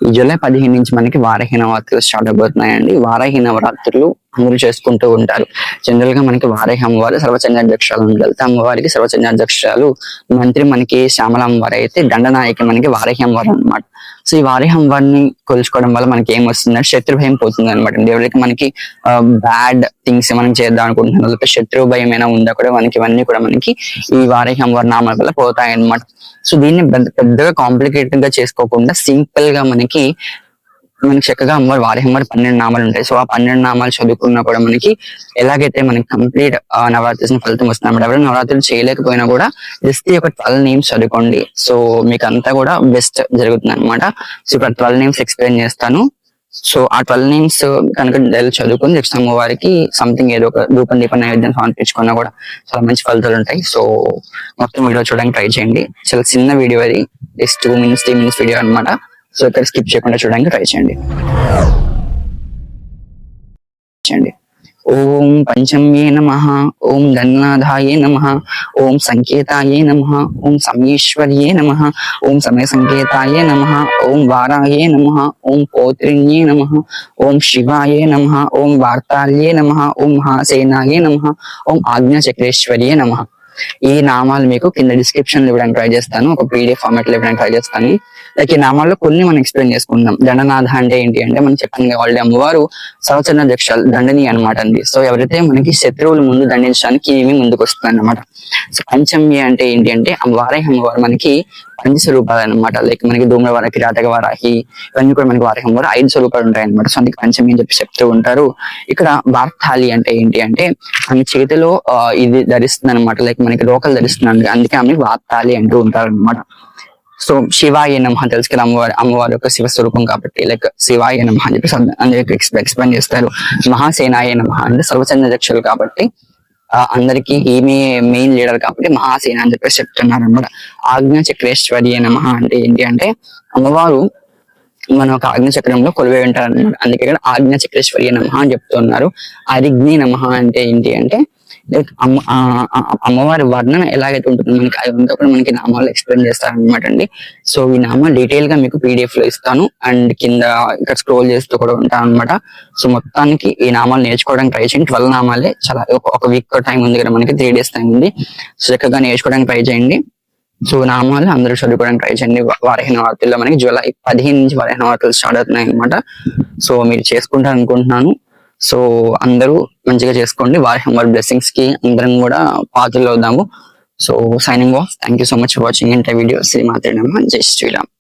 ఈ జూలై 15 నుంచి మనకి వారాహి నవరాత్రులు స్టార్ట్ అయిపోతున్నాయండి. వారాహి నవరాత్రులు అందరూ చేసుకుంటూ ఉంటారు. జనరల్ గా మనకి వారాహి అమ్మవారు సర్వచన్యాధ్యక్షురాలు వెళ్తే అమ్మవారికి సర్వచన్యాధ్యక్షురాలు మంత్రి మనకి శ్యామల అమ్మవారు అయితే దండనాయకి మనకి వారాహి అమ్మవారు అనమాట. సో ఈ వారాహి అమ్మవారిని కొలుచుకోవడం వల్ల మనకి ఏం వస్తుందంటే శత్రు భయం పోతుంది అనమాట. ఎవరికి మనకి బ్యాడ్ థింగ్స్ మనం చేద్దాం అనుకుంటున్నాం, లేకపోతే శత్రు భయం ఏమైనా ఉందా కూడా మనకి ఇవన్నీ కూడా మనకి ఈ వారాహి అమ్మవారి నామాల వల్ల పోతాయి అనమాట. సో దీన్ని పెద్దగా కాంప్లికేటెడ్ గా చేసుకోకుండా సింపుల్ గా మనకి చక్కగా అమ్మవారు వారాహి అమ్మవారి 12 నామాలు ఉంటాయి. సో ఆ 12 నామాలు చదువుకున్నా కూడా మనకి ఎలాగైతే మనకి కంప్లీట్ నవరాత్రి ఫలితం వస్తుంది అన్నమాట. ఎవరైనా నవరాత్రులు చేయలేకపోయినా కూడా జస్ట్ ఒక 12 నేమ్స్ చదువుకోండి. సో మీకు అంతా కూడా బెస్ట్ జరుగుతుంది అనమాట. సో ఇక్కడ 12 నేమ్స్ ఎక్స్ప్లెయిన్ చేస్తాను. సో ఆ 12 నేమ్స్ కనుక చదువుకుని నెక్స్ట్ అమ్మవారికి సంథింగ్ ఏదో ఒక ధూపం దీపం నైవేద్యం సమర్పించుకున్నా కూడా చాలా మంచి ఫలితాలు ఉంటాయి. సో మొత్తం వీడియో చూడడానికి ట్రై చేయండి. చాలా చిన్న వీడియో అది, జస్ట్ 2 minutes 3 minutes వీడియో అనమాట. సో ఇక్కడ స్కిప్ చేయకుండా చూడడానికి ట్రై చేయండి. ఓం పంచమ్యే నమః, ఓం గణనాథాయే నమః, ఓం సంకేతాయే నమః, ఓం సమయేశ్వర్యే నమః, ఓం సమయ సంకేతాయే నమః, ఓం వారాయే నమః, ఓం పోత్రిణ్యే నమః, ఓం శివాయే నమః, ఓం వార్తాల్యే నమః, ఓం మహాసేనాయే నమః, ఓం ఆజ్ఞాచక్రేశ్వర్యే నమః. ఈ నామాలు మీకు కింద డిస్క్రిప్షన్ లో ఇవ్వడానికి ట్రై చేస్తాను, ఒక పీడిఎఫ్ ఫార్మాట్ లో ఇవ్వడానికి ట్రై చేస్తాను. లైక్ ఈ నామాల్లో కొన్ని మనం ఎక్స్ప్లెయిన్ చేసుకుందాం. దండనాథ అంటే ఏంటి అంటే మనం చెప్పాను ఆల్రెడీ అమ్మవారు సర్వచన్యాధ్యక్షురాలు దండని అనమాట అండి. సో ఎవరైతే మనకి శత్రువుల ముందు దండించడానికి ఏమి ముందుకు వస్తుంది అనమాట. సో పంచమ్య అంటే ఏంటి అంటే వారాహి అమ్మవారు మనకి పంచస్వరూపాలు అనమాట. లైక్ మనకి ధూమ్రవార కిరాతక వారాహి ఇవన్నీ కూడా మనకి వారాహి అమ్మవారు 5 స్వరూపాలు ఉంటాయి అనమాట. సో అందుకే పంచమి అని చెప్పి చెప్తూ ఉంటారు. ఇక్కడ వార్తాలి అంటే ఏంటి అంటే ఆమె చేతిలో ఇది ధరిస్తుంది అనమాట. లైక్ మనకి రోకలు ధరిస్తుంది, అందుకే ఆమె వార్తాలి అంటూ ఉంటారు అనమాట. సో శివాయ నమః తెలుసు కదా, అమ్మవారి యొక్క శివ స్వరూపం కాబట్టి లైక్ శివాయ నమః అని చెప్పి అందరికి ఎక్స్ప్లెయిన్ చేస్తారు. మహాసేనాయ నమః అంటే సర్వచన్యాధ్యక్షులు కాబట్టి అందరికి ఈమె మెయిన్ లీడర్ కాబట్టి మహాసేన అని చెప్పేసి చెప్తున్నారు అనమాట. ఆజ్ఞాచక్రేశ్వర్యే నమః అంటే ఏంటి అంటే అమ్మవారు మన ఒక ఆజ్ఞాచక్రంలో కొలువై ఉంటారు అనమాట. అందుకే ఇక్కడ ఆజ్ఞాచక్రేశ్వర్యే నమః అని చెప్తున్నారు. అరిగ్ని నమః అంటే ఏంటి అంటే లైక్ అమ్మవారి వర్ణన ఎలాగైతే ఉంటుంది మనకి అదంతా కూడా మనకి నామాలు ఎక్స్ప్లెయిన్ చేస్తారనమాట అండి. సో ఈ నామాలు డీటెయిల్ గా మీకు పీడిఎఫ్ లో ఇస్తాను అండ్ కింద ఇక్కడ స్క్రోల్ చేస్తూ కూడా ఉంటాను అనమాట. సో మొత్తానికి ఈ నామాలు నేర్చుకోవడానికి ట్రై చేయండి. 12 నామాలే, చాలా ఒక వీక్ టైం ఉంది కదా మనకి, 3 days టైం ఉంది. సో చక్కగా నేర్చుకోవడానికి ట్రై చేయండి. సో నామాలు అందరూ చదువుకోవడానికి ట్రై చేయండి. వారాహి నవరాత్రుల్లో మనకి జూలై 15 నుంచి వారాహి నవరాత్రులు స్టార్ట్ అవుతున్నాయి అనమాట. సో మీరు చేసుకుంటారు అనుకుంటున్నాను. సో అందరూ మంచిగా చేసుకోండి. వారాహి అమ్మవారి బ్లెస్సింగ్స్ కి అందరం కూడా పాత్రలు అవుదాము. So signing off. Thank you so much for watching inter video. శ్రీ మాత్రే నమః. జై శ్రీరామ్.